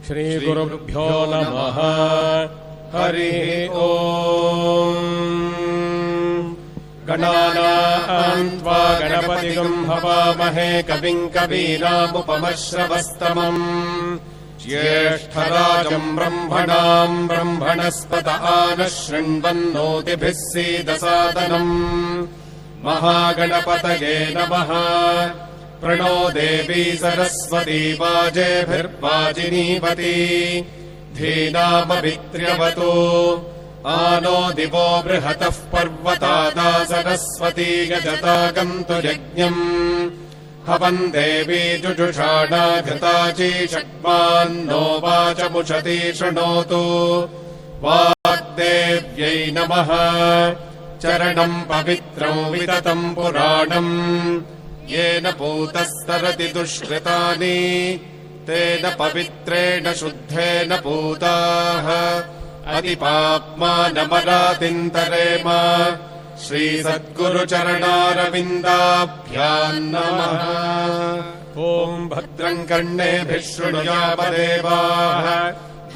श्रीगुरुभ्यो नमः। हरिः ओम्। गणानाम् त्वा गणपतिगम् हवामहे कविम् कवीनामुपमश्रवस्तमम् ज्येष्ठराजम् ब्रह्मणाम् ब्रह्मणस्पत आनः शृण्वन्नोतिभिः सीदसादनम्। महागणपतये नमः। प्रणो देवी सरस्वती वाजेभिर्वाजिनीवती धीनामभित्र्यवतु। आनो दिवो बृहतः पर्वतादा सरस्वती यजतागन्तु यज्ञम्। हवन् देवी जुजुषाणा घृताची षड्मान्नो वाचमुषती शृणोतु। वाग्देव्यै नमः। चरणम् पवित्रम् विततम् पुराणम् येन पूतस्तरति दुष्कृतानि तेन पवित्रेण शुद्धेन पूताः। अधिपाप्मानमरातिन्तरेम। श्रीसद्गुरुचरणारविन्दाभ्याम् नमः। ॐ भद्रम् कर्णेभिः शृणुयामदेवाः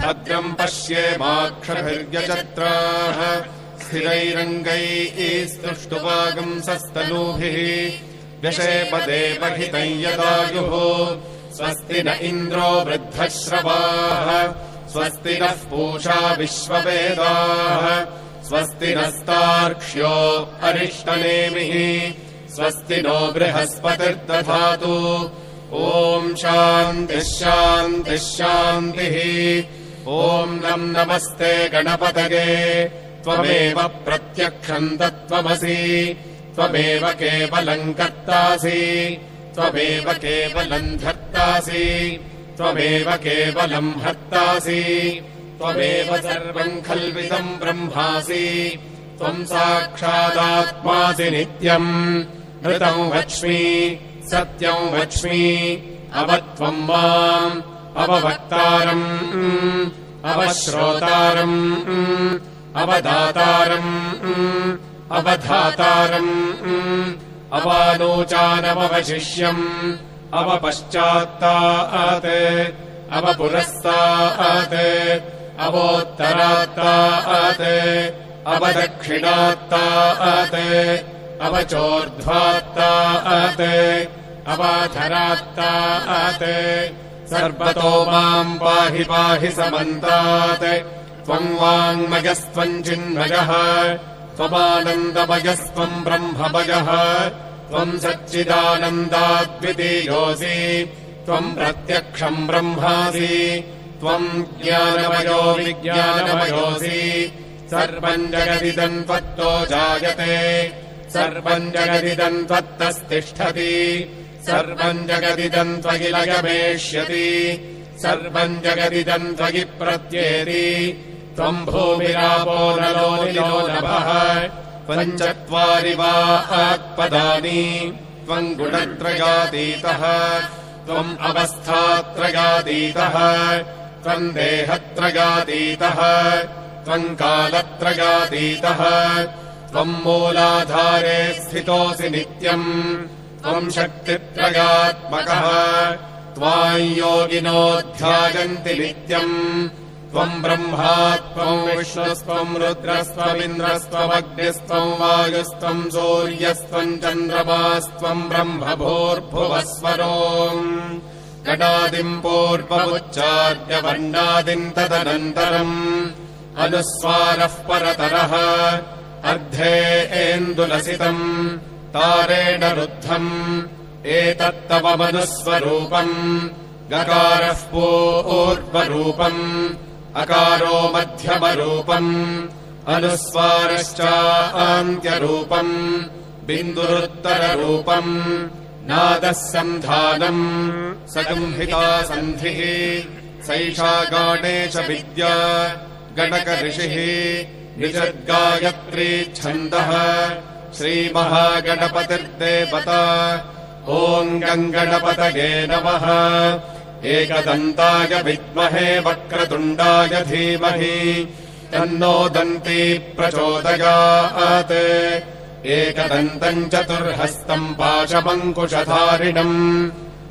भद्रम् पश्येमाक्षभिर्यजत्राः स्थिरैरङ्गैः स्तुष्टुवागुंसस्तनूभिः व्यशेपदेवहितम् यदायुः। स्वस्ति न इन्द्रो वृद्धश्रवाः स्वस्ति नः पूषा विश्ववेदाः स्वस्ति नस्तार्क्ष्यो अरिष्टनेमिः स्वस्ति नो बृहस्पतिर्दधातु। ॐ शान्तिः शान्तिः शान्तिः। ॐ नम् नमस्ते गणपतये त्वमेव प्रत्यक्षम् तत्त्वमसि त्वमेव केवलम् कर्तासि त्वमेव केवलम् धर्तासि त्वमेव केवलम् हर्तासि त्वमेव सर्वम् खल्विदम् ब्रह्मासि त्वम् साक्षादात्मासि नित्यम्। ऋतम् वच्मि सत्यम् वच्मि अवत्वम् माम् अववक्तारम् अवश्रोतारम् अवदातारम् अवधातारम् अवानोचानमवशिष्यम् अवपश्चात्तात् अवपुरस्तात् अवोत्तरात्तात् अवदक्षिणात्तात् अवचोर्ध्वात्तात् अवाधरात्तात्। सर्वतो माम् पाहि पाहि समन्तात्। त्वम् वाङ्मयस्त्वम् चिन्मयः त्वमानन्दमयस्त्वम् ब्रह्ममयः त्वम् सच्चिदानन्दाद्वितीयोऽसि त्वम् प्रत्यक्षम् ब्रह्मासि त्वम् ज्ञानमयो विज्ञानमयोऽसि। सर्वम् जगदिदम् त्वत्तो जायते सर्वम् जगदिदम् त्वत्तस्तिष्ठति सर्वम् जगदिदम् त्वयि लयमेष्यति सर्वम् जगदिदम् त्वयि प्रत्येति। त्वम् भूमिरापो नलो निलो नभः पञ्चत्वारि वा आत्पदानि त्वम् गुणत्रयातीतः त्वम् अवस्थात्रयातीतः त्वम् देहत्रयातीतः त्वम् कालत्रयातीतः त्वम् मूलाधारे स्थितोऽसि नित्यम् त्वम् शक्तित्रयात्मकः त्वाम् योगिनो ध्यायन्ति नित्यम्। त्वम् ब्रह्मा त्वम् विष्णुस्त्वम् रुद्रस्त्वमिन्द्रस्त्वमग्निस्त्वम् वायुस्त्वम् सूर्यस्त्वम् चन्द्रमास्त्वम् ब्रह्मभूर्भुवस्वरो। गणादिम् पूर्वमुच्चार्य वर्णादिम् तदनन्तरम् अनुस्वारः परतरः अर्धे एन्दुलसितम् तारेण रुद्धम् एतत्तव मनुस्वरूपम्। गकारः पूर्वरूपम् अकारो मध्यमरूपम् अनुस्वारश्चान्त्यरूपम् बिन्दुरुत्तररूपम्। नादः सन्धानम् सगम्हिता सन्धिः सैषा गाणेश विद्या गणकऋषिः निजद्गायत्री छन्दः श्रीमहागणपतिर्देवता। ॐ गङ्गणपतये नमः। एकदन्ताय विद्महे वक्रतुण्डाय धीमहि तन्नो दन्ती प्रचोदयात्। एकदन्तम् चतुर्हस्तम् पाशमङ्कुशधारिणम्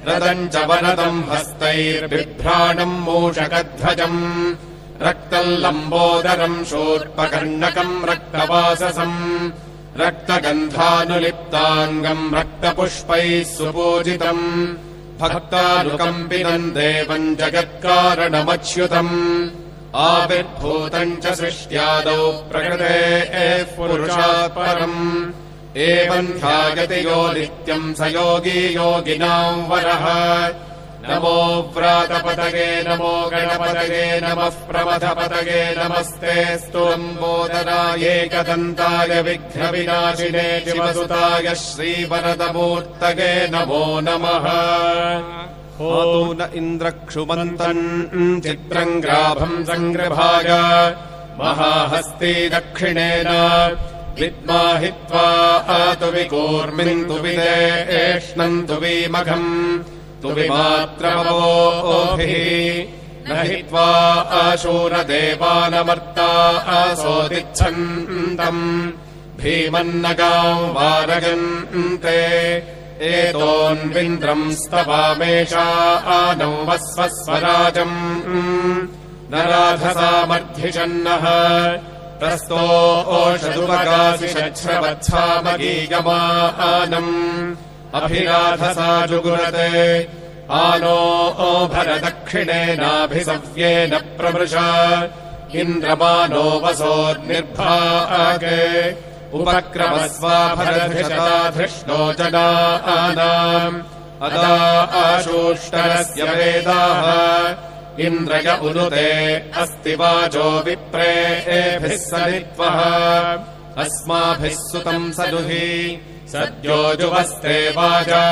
रदम् च वरदम् हस्तैर्बिभ्राणम् मूषकध्वजम् रक्तम् लम्बोदरम् शूर्पकर्णकम् रक्तवाससम् रक्तगन्धानुलिप्ताङ्गम् रक्तपुष्पैः सुपूजितम् भक्तानुकम्पिनम् देवम् जगत्कारणमच्युतम् आविर्भूतम् च सृष्ट्यादौ प्रकृतेः पुरुषात् परम् एवम् ध्यायति यो नित्यम् स योगी योगिनाम् वरः नमो व्रातपतये नमो गणपतये नमः प्रमथपतये नमस्तेऽस्तु लम्बोदराय एकदन्ताय विघ्नविनाशिने शिवसुताय श्रीवरदमूर्तये नमो नमः होतु न इन्द्रक्षुमन्तम् चित्रम् ग्राभम् सङ्गृभाय महाहस्ती दक्षिणेन विद्माहित्वा तु विकूर्मिन् तु विदेष्णम् तु विमघम् तु विमात्रमवोभिः न हित्वा अशूरदेवानमर्ता असोदिच्छन्तम् भीमन्नगाम् वारयन्ते एतोऽन्विन्द्रम् स्तवामेषानौ वस्वस्वराजम् न राधसामर्धिषन्नः प्रस्तो ओषदुपगासि शच्छ्रवत्सामगीयमानम् अभिराधसा जुगुरते आनो भरदक्षिणेनाभिसव्येन प्रमृशा इन्द्रमानो वसोर्निर्भागे उपक्रमस्वाभरधृष्टो जनानाम् अदा आशूष्टरस्य वेदाः इन्द्रय उनुते अस्ति वाचो विप्रेभिः सरित्वः अस्माभिः सुतम् सदुहि सद्यो जुवस्ते वाजा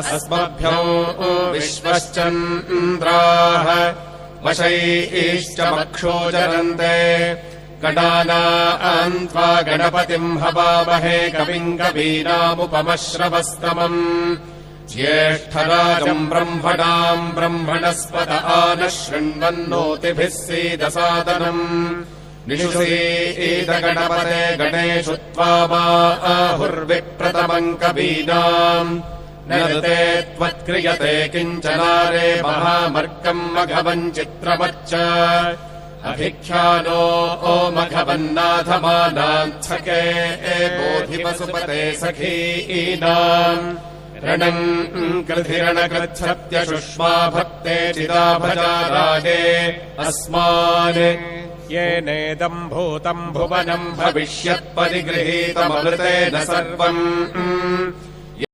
अस्मभ्यो विश्वश्चन्द्राः वशैश्च मक्षोजरन्ते गणानान्त्वा गणपतिम् हवामहे कविम् कवीनामुपमश्रवस्तमम् ज्येष्ठराजम् ब्रह्मणाम् ब्रह्मणस्पत आनः शृण्वन्नोतिभिः सीदसादनम् निषुषीदगणपते गणेषु त्वा आहुर्विप्रतमम् कवीनाम् न ऋते त्वत्क्रियते किञ्चनारे महामर्कम् मघवम् चित्रमच्च अभिख्यानो मघवन्नाथमानाच्छके बोधिवसुपते सखीनाम् रणम् कृधिरणकृच्छत्यशुष्मा भक्ते चिदाभजाराये अस्मान् येनेदम् भूतम् भुवनम् भविष्यत्परिगृहीतममृतेन सर्वम्